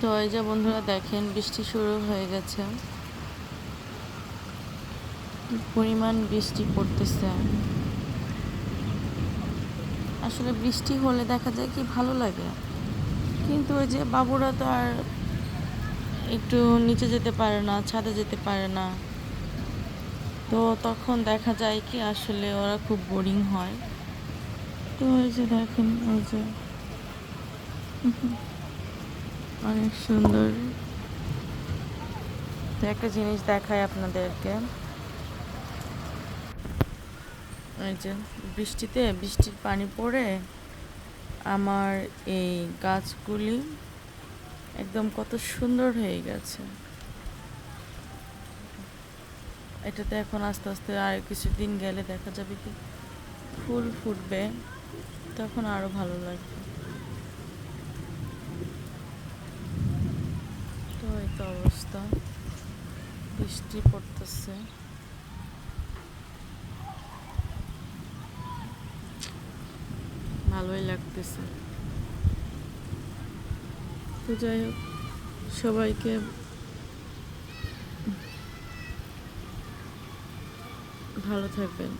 তো এই যে বন্ধুরা দেখেন বৃষ্টি শুরু হয়ে গেছে, কি পরিমাণ বৃষ্টি পড়তেছে। আসলে বৃষ্টি হলে দেখা যায় কি ভালো লাগে, কিন্তু ওই যে বাবুরা তো আর একটু নিচে যেতে পারে না, ছাদে যেতে পারে না। তো তখন দেখা যায় কি আসলে ওরা খুব বোরিং হয়। তো এই যে দেখেন এই যে অনেক সুন্দর। তো একটা জিনিস দেখাই আপনাদেরকে, এই যে বৃষ্টির পানি পড়ে আমার এই গাছগুলি একদম কত সুন্দর হয়ে গেছে। এটাতে এখন আস্তে আস্তে আর কিছুদিন গেলে দেখা যাবে কি ফুল ফুটবে, তখন আরো ভালো লাগবে। তো এই তো অবস্থা, বৃষ্টি পড়তেছে, ভালোই লাগতেছে। তো যাই হোক, সবাইকে ভালো থাকবেন।